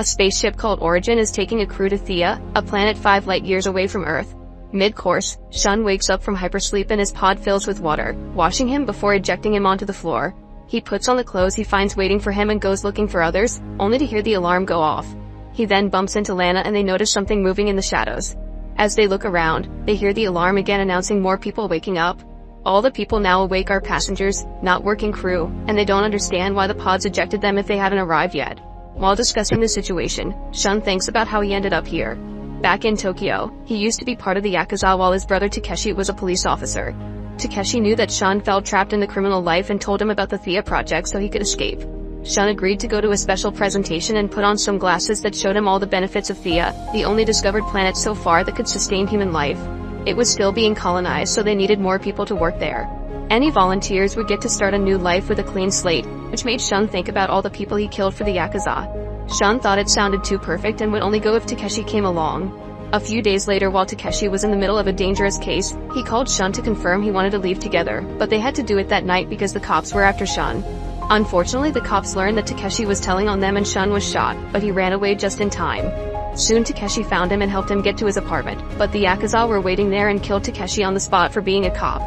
A spaceship called Origin is taking a crew to Thea, a planet 5 light years away from Earth. Mid-course, Shun wakes up from hypersleep and his pod fills with water, washing him before ejecting him onto the floor. He puts on the clothes he finds waiting for him and goes looking for others, only to hear the alarm go off. He then bumps into Lana and they notice something moving in the shadows. As they look around, they hear the alarm again announcing more people waking up. All the people now awake are passengers, not working crew, and they don't understand why the pods ejected them if they haven't arrived yet. While discussing the situation, Shun thinks about how he ended up here. Back in Tokyo, he used to be part of the Yakuza while his brother Takeshi was a police officer. Takeshi knew that Shun felt trapped in the criminal life and told him about the Thea project so he could escape. Shun agreed to go to a special presentation and put on some glasses that showed him all the benefits of Thea, the only discovered planet so far that could sustain human life. It was still being colonized, so they needed more people to work there. Any volunteers would get to start a new life with a clean slate, which made Shun think about all the people he killed for the Yakuza. Shun thought it sounded too perfect and would only go if Takeshi came along. A few days later, while Takeshi was in the middle of a dangerous case, he called Shun to confirm he wanted to leave together, but they had to do it that night because the cops were after Shun. Unfortunately, the cops learned that Takeshi was telling on them and Shun was shot, but he ran away just in time. Soon Takeshi found him and helped him get to his apartment, but the Yakuza were waiting there and killed Takeshi on the spot for being a cop.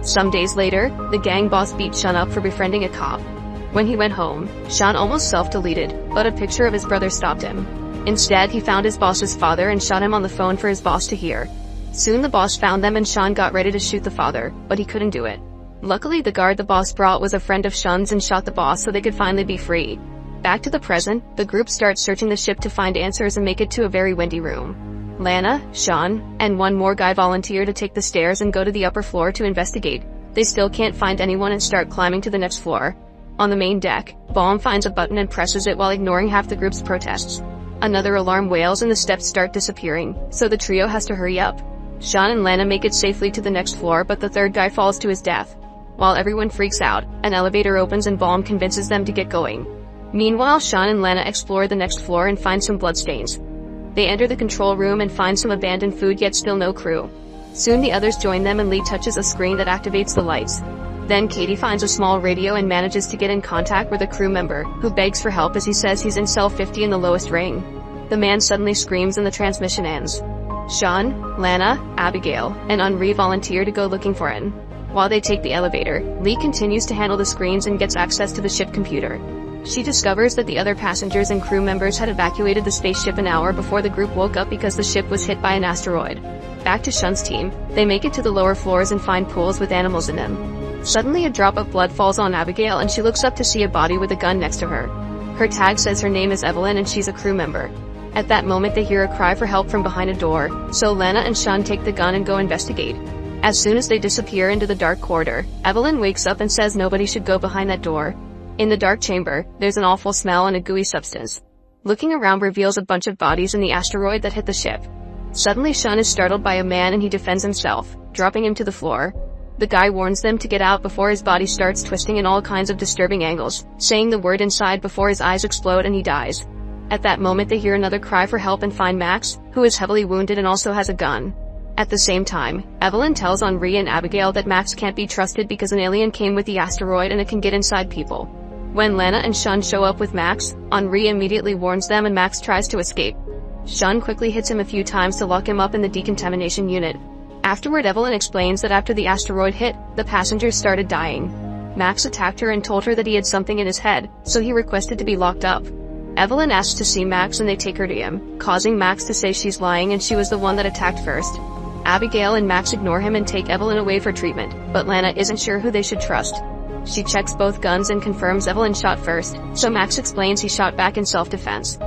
Some days later, the gang boss beat Shun up for befriending a cop. When he went home, Shun almost self-deleted, but a picture of his brother stopped him. Instead, he found his boss's father and shot him on the phone for his boss to hear. Soon the boss found them and Shun got ready to shoot the father, but he couldn't do it. Luckily, the guard the boss brought was a friend of Shun's and shot the boss so they could finally be free. Back to the present, the group starts searching the ship to find answers and make it to a very windy room. Lana, Shun, and one more guy volunteer to take the stairs and go to the upper floor to investigate. They still can't find anyone and start climbing to the next floor. On the main deck, Baum finds a button and presses it while ignoring half the group's protests. Another alarm wails and the steps start disappearing, so the trio has to hurry up. Shun and Lana make it safely to the next floor, but the third guy falls to his death. While everyone freaks out, an elevator opens and Baum convinces them to get going. Meanwhile, Shun and Lana explore the next floor and find some bloodstains. They enter the control room and find some abandoned food, yet still no crew. Soon the others join them and Lee touches a screen that activates the lights. Then Katie finds a small radio and manages to get in contact with a crew member, who begs for help as he says he's in cell 50 in the lowest ring. The man suddenly screams and the transmission ends. Shun, Lana, Abigail, and Henri volunteer to go looking for him. While they take the elevator, Lee continues to handle the screens and gets access to the ship computer. She discovers that the other passengers and crew members had evacuated the spaceship an hour before the group woke up because the ship was hit by an asteroid. Back to Shun's team, they make it to the lower floors and find pools with animals in them. Suddenly a drop of blood falls on Abigail and she looks up to see a body with a gun next to her. Her tag says her name is Evelyn and she's a crew member. At that moment they hear a cry for help from behind a door, so Lana and Shun take the gun and go investigate. As soon as they disappear into the dark corridor, Evelyn wakes up and says nobody should go behind that door. In the dark chamber, there's an awful smell and a gooey substance. Looking around reveals a bunch of bodies in the asteroid that hit the ship. Suddenly Shun is startled by a man and he defends himself, dropping him to the floor. The guy warns them to get out before his body starts twisting in all kinds of disturbing angles, saying the word inside before his eyes explode and he dies. At that moment they hear another cry for help and find Max, who is heavily wounded and also has a gun. At the same time, Evelyn tells Henri and Abigail that Max can't be trusted because an alien came with the asteroid and it can get inside people. When Lana and Shun show up with Max, Henri immediately warns them and Max tries to escape. Shun quickly hits him a few times to lock him up in the decontamination unit. Afterward, Evelyn explains that after the asteroid hit, the passengers started dying. Max attacked her and told her that he had something in his head, so he requested to be locked up. Evelyn asks to see Max and they take her to him, causing Max to say she's lying and she was the one that attacked first. Abigail and Max ignore him and take Evelyn away for treatment, but Lana isn't sure who they should trust. She checks both guns and confirms Evelyn shot first, so Max explains he shot back in self-defense.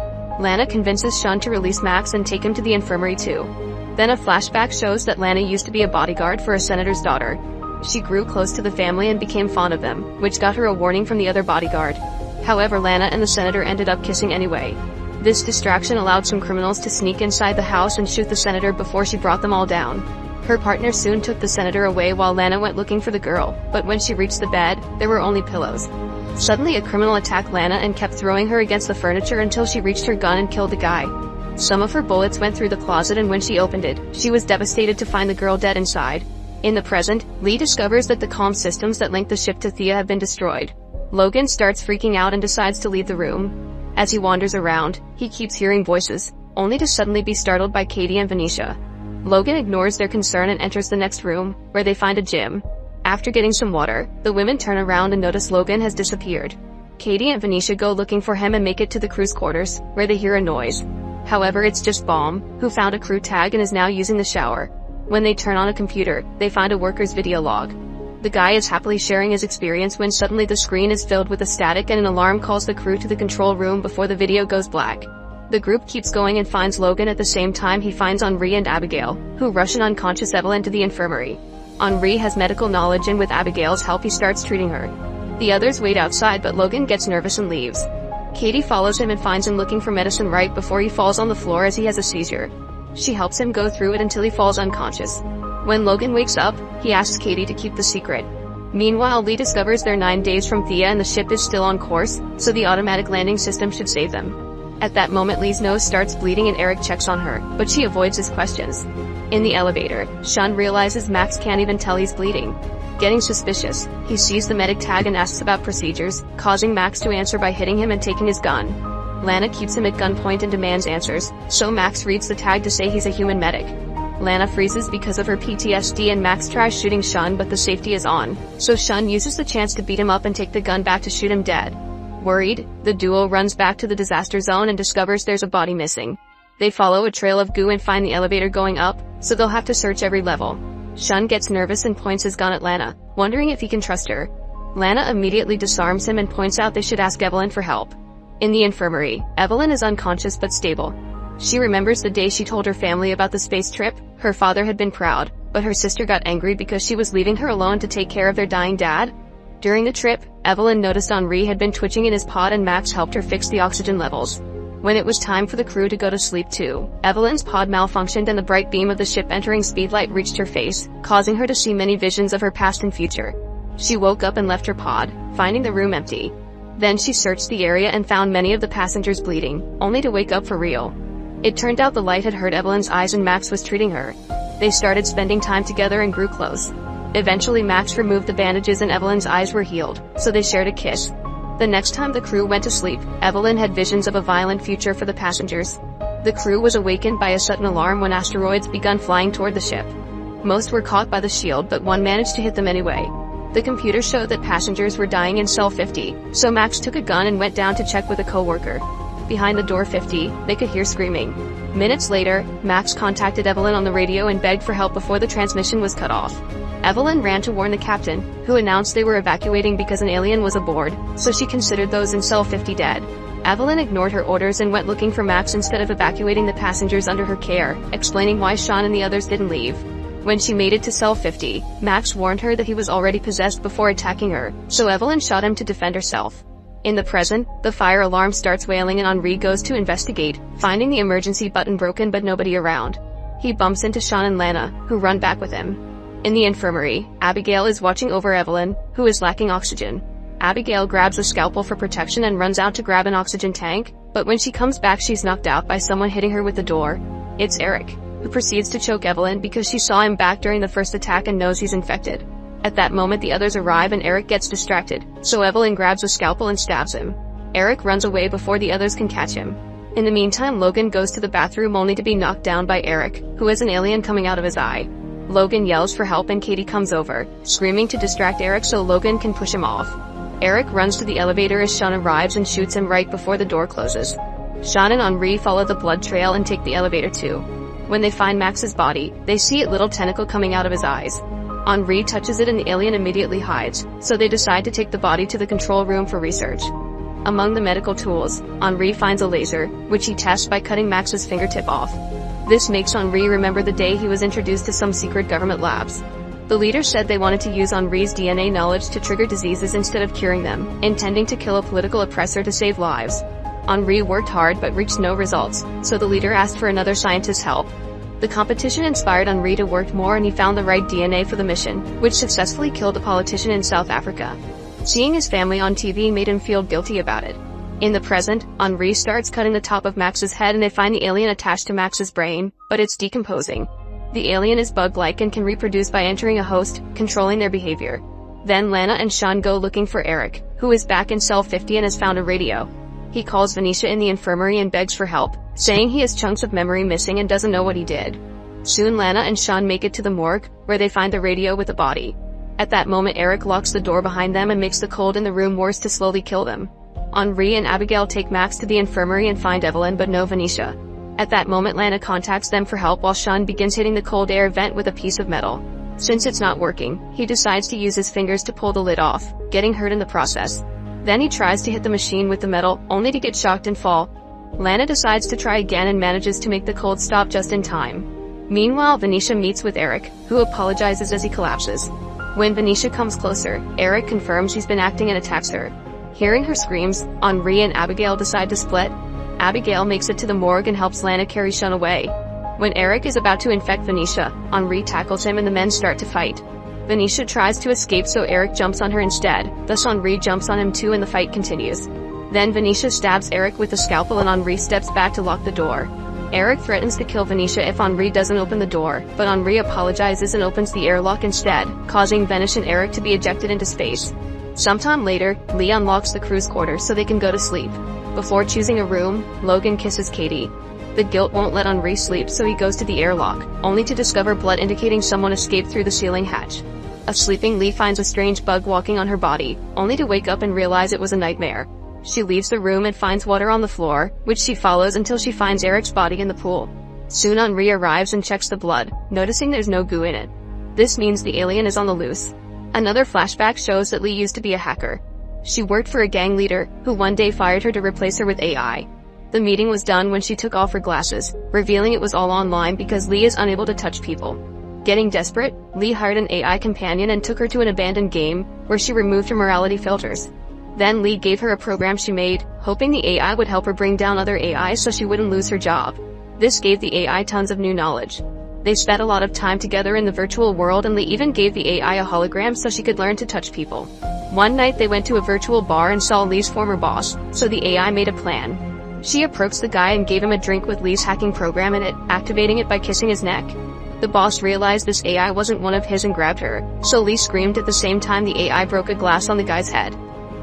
Lana convinces Shun to release Max and take him to the infirmary too. Then a flashback shows that Lana used to be a bodyguard for a senator's daughter. She grew close to the family and became fond of them, which got her a warning from the other bodyguard. However, Lana and the senator ended up kissing anyway. This distraction allowed some criminals to sneak inside the house and shoot the senator before she brought them all down. Her partner soon took the senator away while Lana went looking for the girl, but when she reached the bed, there were only pillows. Suddenly a criminal attacked Lana and kept throwing her against the furniture until she reached her gun and killed the guy. Some of her bullets went through the closet and when she opened it, she was devastated to find the girl dead inside. In the present, Lee discovers that the comm systems that link the ship to Thea have been destroyed. Logan starts freaking out and decides to leave the room. As he wanders around, he keeps hearing voices, only to suddenly be startled by Katie and Venetia. Logan ignores their concern and enters the next room, where they find a gym. After getting some water, the women turn around and notice Logan has disappeared. Katie and Venetia go looking for him and make it to the crew's quarters, where they hear a noise. However, it's just Baum, who found a crew tag and is now using the shower. When they turn on a computer, they find a worker's video log. The guy is happily sharing his experience when suddenly the screen is filled with a static and an alarm calls the crew to the control room before the video goes black. The group keeps going and finds Logan. At the same time he finds Henri and Abigail, who rush an unconscious Evelyn to the infirmary. Henri has medical knowledge and with Abigail's help he starts treating her. The others wait outside but Logan gets nervous and leaves. Katie follows him and finds him looking for medicine right before he falls on the floor as he has a seizure. She helps him go through it until he falls unconscious. When Logan wakes up, he asks Katie to keep the secret. Meanwhile, Lee discovers they're 9 days from Thea and the ship is still on course, so the automatic landing system should save them. At that moment Lee's nose starts bleeding and Eric checks on her, but she avoids his questions. In the elevator, Sean realizes Max can't even tell he's bleeding. Getting suspicious, he sees the medic tag and asks about procedures, causing Max to answer by hitting him and taking his gun. Lana keeps him at gunpoint and demands answers, so Max reads the tag to say he's a human medic. Lana freezes because of her PTSD and Max tries shooting Sean but the safety is on, so Sean uses the chance to beat him up and take the gun back to shoot him dead. Worried, the duo runs back to the disaster zone and discovers there's a body missing. They follow a trail of goo and find the elevator going up, so they'll have to search every level. Sean gets nervous and points his gun at Lana, wondering if he can trust her. Lana immediately disarms him and points out they should ask Evelyn for help. In the infirmary, Evelyn is unconscious but stable. She remembers the day she told her family about the space trip. Her father had been proud, but her sister got angry because she was leaving her alone to take care of their dying dad. During the trip, Evelyn noticed Henri had been twitching in his pod and Max helped her fix the oxygen levels. When it was time for the crew to go to sleep too, Evelyn's pod malfunctioned and the bright beam of the ship entering speedlight reached her face, causing her to see many visions of her past and future. She woke up and left her pod, finding the room empty. Then she searched the area and found many of the passengers bleeding, only to wake up for real. It turned out the light had hurt Evelyn's eyes and Max was treating her. They started spending time together and grew close. Eventually Max removed the bandages and Evelyn's eyes were healed, so they shared a kiss. The next time the crew went to sleep, Evelyn had visions of a violent future for the passengers. The crew was awakened by a sudden alarm when asteroids began flying toward the ship. Most were caught by the shield but one managed to hit them anyway. The computer showed that passengers were dying in cell 50, so Max took a gun and went down to check with a co-worker. Behind the door 50, they could hear screaming. Minutes later, Max contacted Evelyn on the radio and begged for help before the transmission was cut off. Evelyn ran to warn the captain, who announced they were evacuating because an alien was aboard, so she considered those in cell 50 dead. Evelyn ignored her orders and went looking for Max instead of evacuating the passengers under her care, explaining why Sean and the others didn't leave. When she made it to cell 50, Max warned her that he was already possessed before attacking her, so Evelyn shot him to defend herself. In the present, the fire alarm starts wailing and Henri goes to investigate, finding the emergency button broken but nobody around. He bumps into Sean and Lana, who run back with him. In the infirmary, Abigail is watching over Evelyn, who is lacking oxygen. Abigail grabs a scalpel for protection and runs out to grab an oxygen tank, but when she comes back she's knocked out by someone hitting her with the door. It's Eric, who proceeds to choke Evelyn because she saw him back during the first attack and knows he's infected. At that moment the others arrive and Eric gets distracted, so Evelyn grabs a scalpel and stabs him. Eric runs away before the others can catch him. In the meantime Logan goes to the bathroom only to be knocked down by Eric, who has an alien coming out of his eye. Logan yells for help and Katie comes over, screaming to distract Eric so Logan can push him off. Eric runs to the elevator as Sean arrives and shoots him right before the door closes. Sean and Henri follow the blood trail and take the elevator too. When they find Max's body, they see a little tentacle coming out of his eyes. Henri touches it and the alien immediately hides, so they decide to take the body to the control room for research. Among the medical tools, Henri finds a laser, which he tests by cutting Max's fingertip off. This makes Henri remember the day he was introduced to some secret government labs. The leader said they wanted to use Henri's DNA knowledge to trigger diseases instead of curing them, intending to kill a political oppressor to save lives. Henri worked hard but reached no results, so the leader asked for another scientist's help. The competition inspired Henri to work more and he found the right DNA for the mission, which successfully killed a politician in South Africa. Seeing his family on TV made him feel guilty about it. In the present, Henri starts cutting the top of Max's head and they find the alien attached to Max's brain, but it's decomposing. The alien is bug-like and can reproduce by entering a host, controlling their behavior. Then Lana and Sean go looking for Eric, who is back in cell 50 and has found a radio. He He calls Venetia in the infirmary and begs for help, saying he has chunks of memory missing and doesn't know what he did. Soon Lana and Sean make it to the morgue, where they find the radio with the body. At that moment Eric locks the door behind them and makes the cold in the room worse to slowly kill them. Henri and Abigail take Max to the infirmary and find Evelyn but no Venetia. At that moment Lana contacts them for help while Sean begins hitting the cold air vent with a piece of metal. Since it's not working, he decides to use his fingers to pull the lid off, getting hurt in the process. Then he tries to hit the machine with the metal, only to get shocked and fall. Lana decides to try again and manages to make the cold stop just in time. Meanwhile Venetia meets with Eric, who apologizes as he collapses. When Venetia comes closer, Eric confirms he's been acting and attacks her. Hearing her screams, Henri and Abigail decide to split. Abigail makes it to the morgue and helps Lana carry Sean away. When Eric is about to infect Venetia, Henri tackles him and the men start to fight. Venetia tries to escape so Eric jumps on her instead, thus Henri jumps on him too and the fight continues. Then Venetia stabs Eric with a scalpel and Henri steps back to lock the door. Eric threatens to kill Venetia if Henri doesn't open the door, but Henri apologizes and opens the airlock instead, causing Venetia and Eric to be ejected into space. Sometime later, Lee unlocks the crew's quarters so they can go to sleep. Before choosing a room, Logan kisses Katie. The guilt won't let Henri sleep so he goes to the airlock, only to discover blood indicating someone escaped through the ceiling hatch. A sleeping Lee finds a strange bug walking on her body, only to wake up and realize it was a nightmare. She leaves the room and finds water on the floor, which she follows until she finds Eric's body in the pool. Soon Henri arrives and checks the blood, noticing there's no goo in it. This means the alien is on the loose. Another flashback shows that Lee used to be a hacker. She worked for a gang leader, who one day fired her to replace her with AI. The meeting was done when she took off her glasses, revealing it was all online because Lee is unable to touch people. Getting desperate, Lee hired an AI companion and took her to an abandoned game, where she removed her morality filters. Then Lee gave her a program she made, hoping the AI would help her bring down other AIs so she wouldn't lose her job. This gave the AI tons of new knowledge. They spent a lot of time together in the virtual world and Lee even gave the AI a hologram so she could learn to touch people. One night they went to a virtual bar and saw Lee's former boss, so the AI made a plan. She approached the guy and gave him a drink with Lee's hacking program in it, activating it by kissing his neck. The boss realized this AI wasn't one of his and grabbed her, so Lee screamed at the same time the AI broke a glass on the guy's head.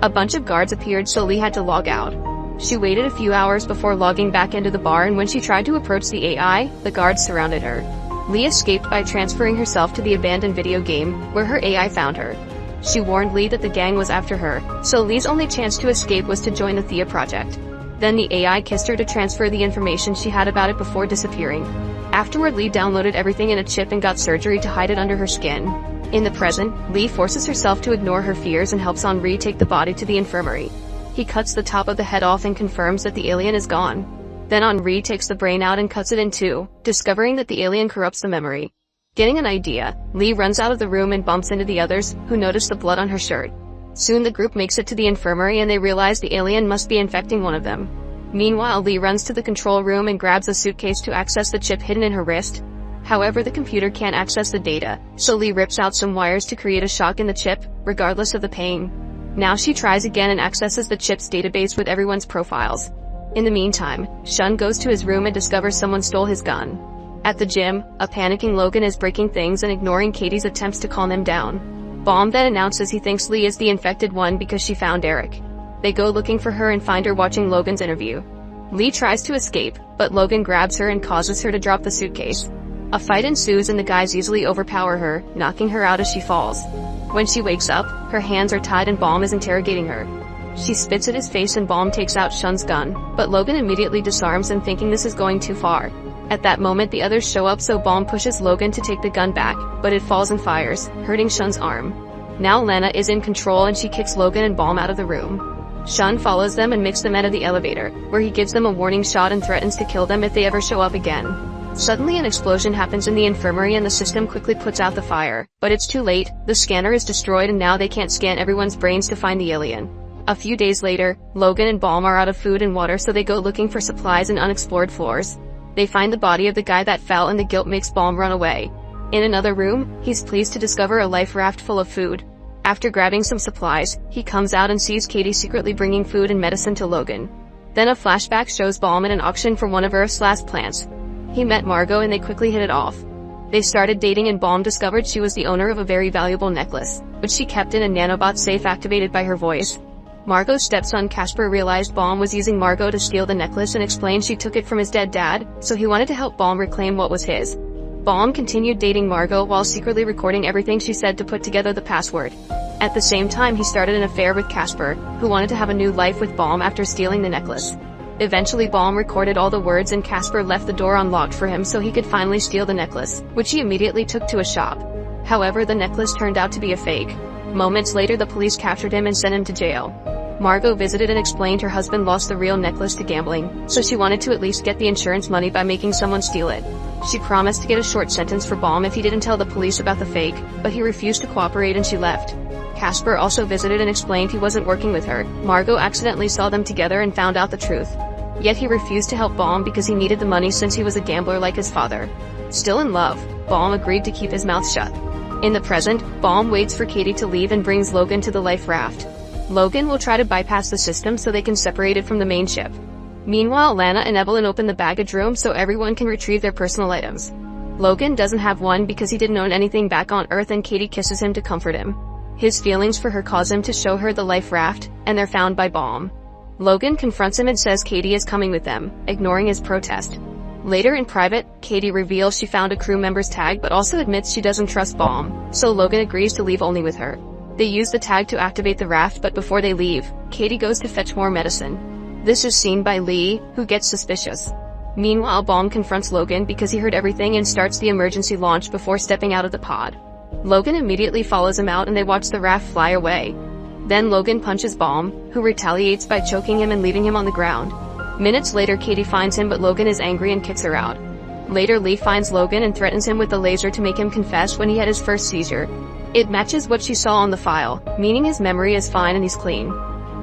A bunch of guards appeared so Lee had to log out. She waited a few hours before logging back into the bar and when she tried to approach the AI, the guards surrounded her. Lee escaped by transferring herself to the abandoned video game, where her AI found her. She warned Lee that the gang was after her, so Lee's only chance to escape was to join the Thea project. Then the AI kissed her to transfer the information she had about it before disappearing. Afterward Lee downloaded everything in a chip and got surgery to hide it under her skin. In the present, Lee forces herself to ignore her fears and helps Henri take the body to the infirmary. He cuts the top of the head off and confirms that the alien is gone. Then Henri takes the brain out and cuts it in two, discovering that the alien corrupts the memory. Getting an idea, Lee runs out of the room and bumps into the others, who notice the blood on her shirt. Soon the group makes it to the infirmary and they realize the alien must be infecting one of them. Meanwhile Lee runs to the control room and grabs a suitcase to access the chip hidden in her wrist. However, the computer can't access the data, so Lee rips out some wires to create a shock in the chip, regardless of the pain. Now she tries again and accesses the chip's database with everyone's profiles. In the meantime, Shun goes to his room and discovers someone stole his gun. At the gym, a panicking Logan is breaking things and ignoring Katie's attempts to calm him down. Baum then announces he thinks Lee is the infected one because she found Eric. They go looking for her and find her watching Logan's interview. Lee tries to escape, but Logan grabs her and causes her to drop the suitcase. A fight ensues and the guys easily overpower her, knocking her out as she falls. When she wakes up, her hands are tied and Baum is interrogating her. She spits at his face and Baum takes out Shun's gun, but Logan immediately disarms him thinking this is going too far. At that moment the others show up so Baum pushes Logan to take the gun back, but it falls and fires, hurting Shun's arm. Now Lana is in control and she kicks Logan and Baum out of the room. Shun follows them and makes them out of the elevator, where he gives them a warning shot and threatens to kill them if they ever show up again. Suddenly an explosion happens in the infirmary and the system quickly puts out the fire, but it's too late, the scanner is destroyed and now they can't scan everyone's brains to find the alien. A few days later, Logan and Baum are out of food and water so they go looking for supplies in unexplored floors. They find the body of the guy that fell and the guilt makes Baum run away. In another room, he's pleased to discover a life raft full of food. After grabbing some supplies, he comes out and sees Katie secretly bringing food and medicine to Logan. Then a flashback shows Baum at an auction for one of Earth's last plants. He met Margot and they quickly hit it off. They started dating and Baum discovered she was the owner of a very valuable necklace, which she kept in a nanobot safe activated by her voice. Margot's stepson Casper realized Baum was using Margot to steal the necklace and explained she took it from his dead dad, so he wanted to help Baum reclaim what was his. Baum continued dating Margot while secretly recording everything she said to put together the password. At the same time, he started an affair with Casper, who wanted to have a new life with Baum after stealing the necklace. Eventually Baum recorded all the words and Casper left the door unlocked for him so he could finally steal the necklace, which he immediately took to a shop. However, the necklace turned out to be a fake. Moments later the police captured him and sent him to jail. Margot visited and explained her husband lost the real necklace to gambling, so she wanted to at least get the insurance money by making someone steal it. She promised to get a short sentence for Baum if he didn't tell the police about the fake, but he refused to cooperate and she left. Casper also visited and explained he wasn't working with her. Margot accidentally saw them together and found out the truth. Yet he refused to help Baum because he needed the money since he was a gambler like his father. Still in love, Baum agreed to keep his mouth shut. In the present, Baum waits for Katie to leave and brings Logan to the life raft. Logan will try to bypass the system so they can separate it from the main ship. Meanwhile, Lana and Evelyn open the baggage room so everyone can retrieve their personal items. Logan doesn't have one because he didn't own anything back on Earth and Katie kisses him to comfort him. His feelings for her cause him to show her the life raft, and they're found by Baum. Logan confronts him and says Katie is coming with them, ignoring his protest. Later in private, Katie reveals she found a crew member's tag but also admits she doesn't trust Baum, so Logan agrees to leave only with her. They use the tag to activate the raft, but before they leave, Katie goes to fetch more medicine. This is seen by Lee, who gets suspicious. Meanwhile, Baum confronts Logan because he heard everything and starts the emergency launch before stepping out of the pod. Logan immediately follows him out and they watch the raft fly away. Then Logan punches Baum, who retaliates by choking him and leaving him on the ground. Minutes later, Katie finds him but Logan is angry and kicks her out. Later, Lee finds Logan and threatens him with the laser to make him confess when he had his first seizure. It matches what she saw on the file, meaning his memory is fine and he's clean.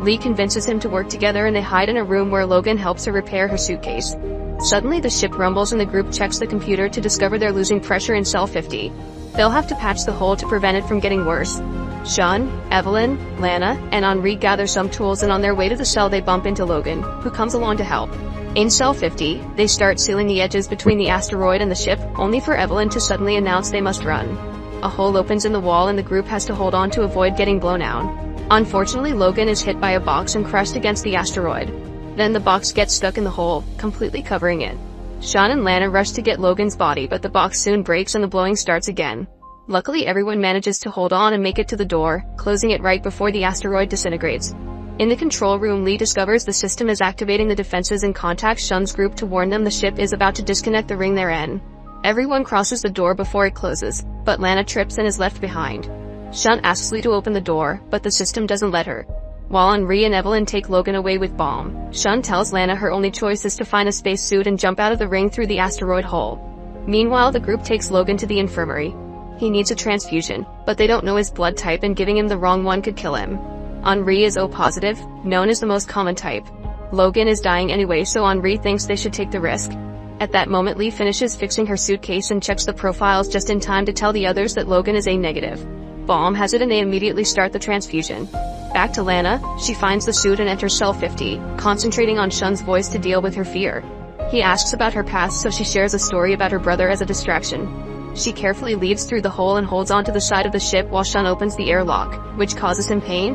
Lee convinces him to work together and they hide in a room where Logan helps her repair her suitcase. Suddenly the ship rumbles and the group checks the computer to discover they're losing pressure in cell 50. They'll have to patch the hole to prevent it from getting worse. Sean, Evelyn, Lana, and Henri gather some tools and on their way to the cell they bump into Logan, who comes along to help. In cell 50, they start sealing the edges between the asteroid and the ship, only for Evelyn to suddenly announce they must run. A hole opens in the wall and the group has to hold on to avoid getting blown out. Unfortunately, Logan is hit by a box and crushed against the asteroid. Then the box gets stuck in the hole, completely covering it. Sean and Lana rush to get Logan's body but the box soon breaks and the blowing starts again. Luckily, everyone manages to hold on and make it to the door, closing it right before the asteroid disintegrates. In the control room, Lee discovers the system is activating the defenses and contacts Shun's group to warn them the ship is about to disconnect the ring they're in. Everyone crosses the door before it closes, but Lana trips and is left behind. Shun asks Lee to open the door, but the system doesn't let her. While Henri and Evelyn take Logan away with Baum, Shun tells Lana her only choice is to find a spacesuit and jump out of the ring through the asteroid hole. Meanwhile, the group takes Logan to the infirmary. He needs a transfusion, but they don't know his blood type and giving him the wrong one could kill him. Henri is O positive, known as the most common type. Logan is dying anyway, so Henri thinks they should take the risk. At that moment, Lee finishes fixing her suitcase and checks the profiles just in time to tell the others that Logan is A negative. Baum has it and they immediately start the transfusion. Back to Lana, she finds the suit and enters cell 50, concentrating on Shun's voice to deal with her fear. He asks about her past, so she shares a story about her brother as a distraction. She carefully leads through the hole and holds onto the side of the ship while Shun opens the airlock, which causes him pain.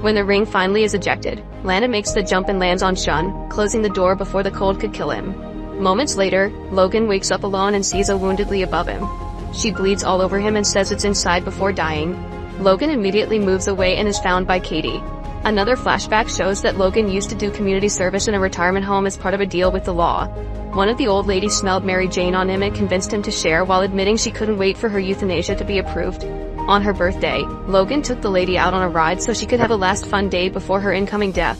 When the ring finally is ejected, Lana makes the jump and lands on Shun, closing the door before the cold could kill him. Moments later, Logan wakes up alone and sees a wounded Lee above him. She bleeds all over him and says it's inside before dying. Logan immediately moves away and is found by Katie. Another flashback shows that Logan used to do community service in a retirement home as part of a deal with the law. One of the old ladies smelled Mary Jane on him and convinced him to share while admitting she couldn't wait for her euthanasia to be approved. On her birthday, Logan took the lady out on a ride so she could have a last fun day before her incoming death.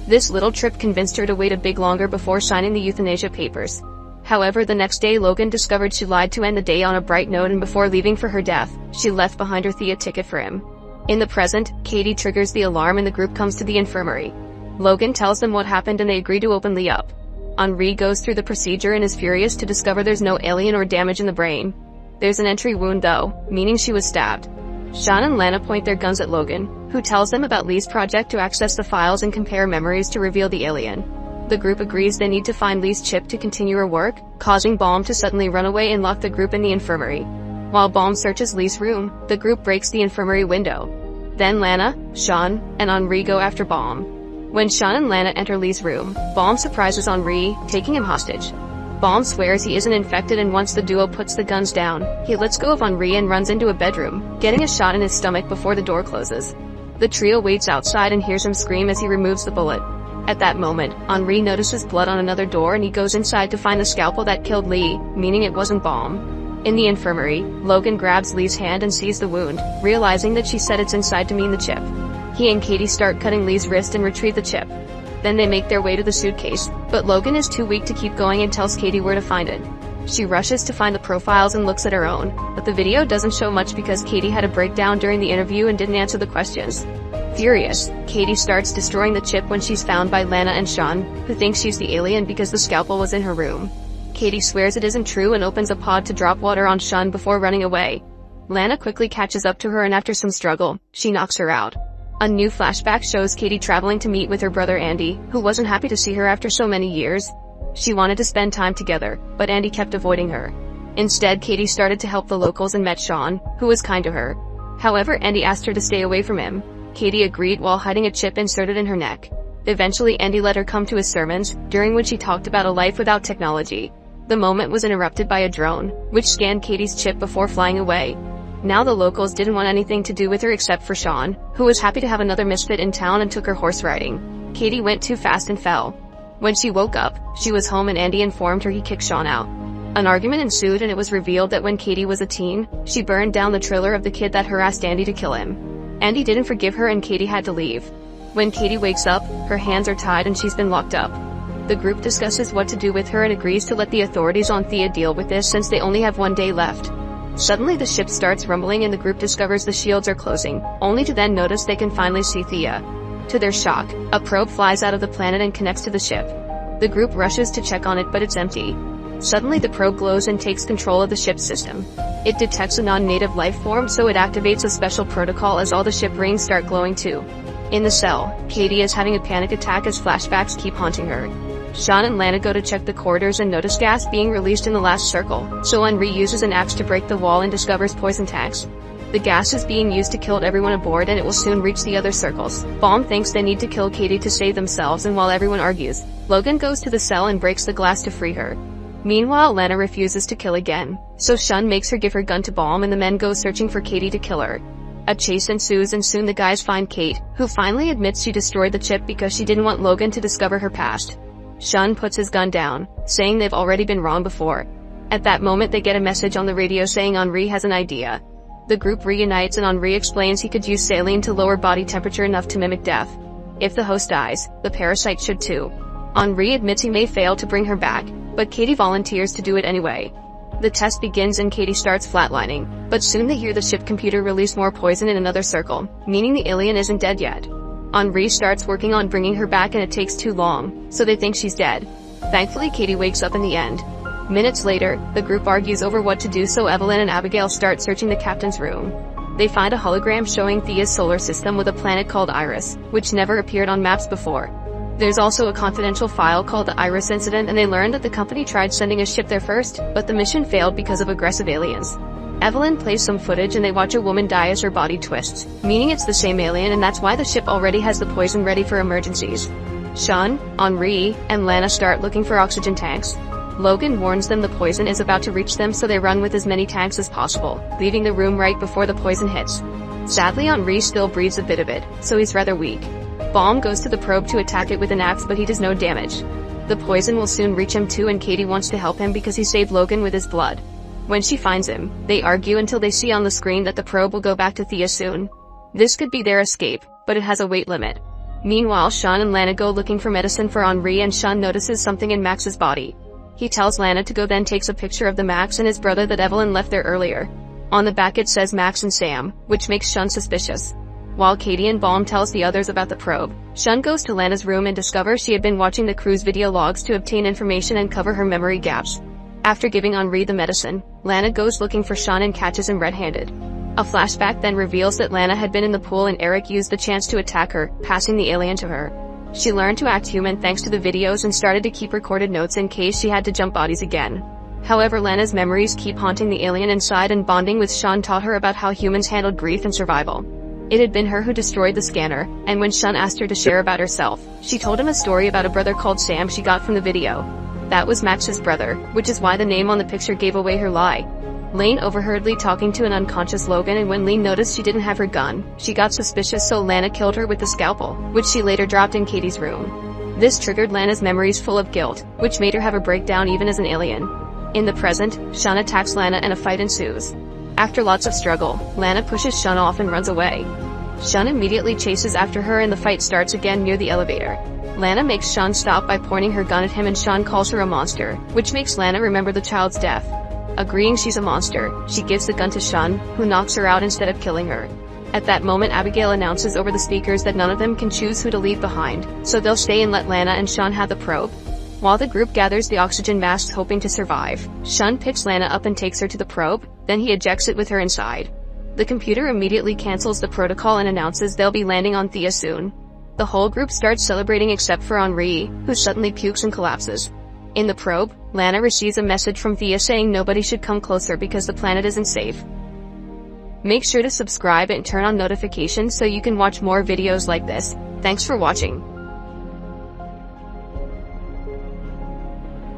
This little trip convinced her to wait a bit longer before signing the euthanasia papers. However, the next day Logan discovered she lied to end the day on a bright note, and before leaving for her death, she left behind her Thea ticket for him. In the present, Katie triggers the alarm and the group comes to the infirmary. Logan tells them what happened and they agree to open Lee up. Henri goes through the procedure and is furious to discover there's no alien or damage in the brain. There's an entry wound though, meaning she was stabbed. Sean and Lana point their guns at Logan, who tells them about Lee's project to access the files and compare memories to reveal the alien. The group agrees they need to find Lee's chip to continue her work, causing Baum to suddenly run away and lock the group in the infirmary. While Baum searches Lee's room, the group breaks the infirmary window. Then Lana, Sean, and Henri go after Baum. When Sean and Lana enter Lee's room, Baum surprises Henri, taking him hostage. Baum swears he isn't infected, and once the duo puts the guns down, he lets go of Henri and runs into a bedroom, getting a shot in his stomach before the door closes. The trio waits outside and hears him scream as he removes the bullet. At that moment, Henri notices blood on another door and he goes inside to find the scalpel that killed Lee, meaning it wasn't Baum. In the infirmary, Logan grabs Lee's hand and sees the wound, realizing that she said it's inside to mean the chip. He and Katie start cutting Lee's wrist and retrieve the chip. Then they make their way to the suitcase, but Logan is too weak to keep going and tells Katie where to find it. She rushes to find the profiles and looks at her own, but the video doesn't show much because Katie had a breakdown during the interview and didn't answer the questions. Furious, Katie starts destroying the chip when she's found by Lana and Sean, who think she's the alien because the scalpel was in her room. Katie swears it isn't true and opens a pod to drop water on Sean before running away. Lana quickly catches up to her and after some struggle, she knocks her out. A new flashback shows Katie traveling to meet with her brother Andy, who wasn't happy to see her after so many years. She wanted to spend time together, but Andy kept avoiding her. Instead, Katie started to help the locals and met Sean, who was kind to her. However, Andy asked her to stay away from him. Katie agreed while hiding a chip inserted in her neck. Eventually, Andy let her come to his sermons, during which he talked about a life without technology. The moment was interrupted by a drone, which scanned Katie's chip before flying away. Now the locals didn't want anything to do with her except for Sean, who was happy to have another misfit in town and took her horse riding. Katie went too fast and fell. When she woke up, she was home and Andy informed her he kicked Sean out. An argument ensued and it was revealed that when Katie was a teen, she burned down the trailer of the kid that harassed Andy to kill him. Andy didn't forgive her and Katie had to leave. When Katie wakes up, her hands are tied and she's been locked up. The group discusses what to do with her and agrees to let the authorities on Thea deal with this since they only have one day left. Suddenly the ship starts rumbling and the group discovers the shields are closing, only to then notice they can finally see Thea. To their shock, a probe flies out of the planet and connects to the ship. The group rushes to check on it but it's empty. Suddenly the probe glows and takes control of the ship's system. It detects a non-native life form so it activates a special protocol as all the ship rings start glowing too. In the cell, Katie is having a panic attack as flashbacks keep haunting her. Sean and Lana go to check the corridors and notice gas being released in the last circle, so Henri uses an axe to break the wall and discovers poison tanks. The gas is being used to kill everyone aboard and it will soon reach the other circles. Baum thinks they need to kill Katie to save themselves and while everyone argues, Logan goes to the cell and breaks the glass to free her. Meanwhile, Lana refuses to kill again, so Sean makes her give her gun to Baum and the men go searching for Katie to kill her. A chase ensues and soon the guys find Kate, who finally admits she destroyed the chip because she didn't want Logan to discover her past. Sean puts his gun down, saying they've already been wrong before. At that moment they get a message on the radio saying Henri has an idea. The group reunites and Henri explains he could use saline to lower body temperature enough to mimic death. If the host dies, the parasite should too. Henri admits he may fail to bring her back, but Katie volunteers to do it anyway. The test begins and Katie starts flatlining, but soon they hear the ship computer release more poison in another circle, meaning the alien isn't dead yet. Henri starts working on bringing her back and it takes too long, so they think she's dead. Thankfully Katie wakes up in the end. Minutes later, the group argues over what to do so Evelyn and Abigail start searching the captain's room. They find a hologram showing Thea's solar system with a planet called Iris, which never appeared on maps before. There's also a confidential file called the Iris Incident and they learn that the company tried sending a ship there first, but the mission failed because of aggressive aliens. Evelyn plays some footage and they watch a woman die as her body twists, meaning it's the same alien and that's why the ship already has the poison ready for emergencies. Sean, Henri, and Lana start looking for oxygen tanks. Logan warns them the poison is about to reach them so they run with as many tanks as possible, leaving the room right before the poison hits. Sadly Henri still breathes a bit of it, so he's rather weak. Baum goes to the probe to attack it with an axe but he does no damage. The poison will soon reach him too and Katie wants to help him because he saved Logan with his blood. When she finds him, they argue until they see on the screen that the probe will go back to Thea soon. This could be their escape, but it has a weight limit. Meanwhile Sean and Lana go looking for medicine for Henri and Sean notices something in Max's body. He tells Lana to go then takes a picture of the Max and his brother that Evelyn left there earlier. On the back it says Max and Sam, which makes Sean suspicious. While Katie and Baum tells the others about the probe, Sean goes to Lana's room and discovers she had been watching the crew's video logs to obtain information and cover her memory gaps. After giving Henri the medicine, Lana goes looking for Sean and catches him red-handed. A flashback then reveals that Lana had been in the pool and Eric used the chance to attack her, passing the alien to her. She learned to act human thanks to the videos and started to keep recorded notes in case she had to jump bodies again. However, Lana's memories keep haunting the alien inside and bonding with Sean taught her about how humans handled grief and survival. It had been her who destroyed the scanner, and when Shun asked her to share about herself, she told him a story about a brother called Sam she got from the video. That was Max's brother, which is why the name on the picture gave away her lie. Lane overheard Lee talking to an unconscious Logan, and when Lee noticed she didn't have her gun, she got suspicious, so Lana killed her with the scalpel, which she later dropped in Katie's room. This triggered Lana's memories full of guilt, which made her have a breakdown even as an alien. In the present, Shun attacks Lana and a fight ensues. After lots of struggle, Lana pushes Shun off and runs away. Shun immediately chases after her and the fight starts again near the elevator. Lana makes Shun stop by pointing her gun at him, and Shun calls her a monster, which makes Lana remember the child's death. Agreeing she's a monster, she gives the gun to Shun, who knocks her out instead of killing her. At that moment, Abigail announces over the speakers that none of them can choose who to leave behind, so they'll stay and let Lana and Shun have the probe. While the group gathers the oxygen masks hoping to survive, Shun picks Lana up and takes her to the probe, then he ejects it with her inside. The computer immediately cancels the protocol and announces they'll be landing on Thea soon. The whole group starts celebrating except for Henri, who suddenly pukes and collapses. In the probe, Lana receives a message from Thea saying nobody should come closer because the planet isn't safe. Make sure to subscribe and turn on notifications so you can watch more videos like this. Thanks for watching.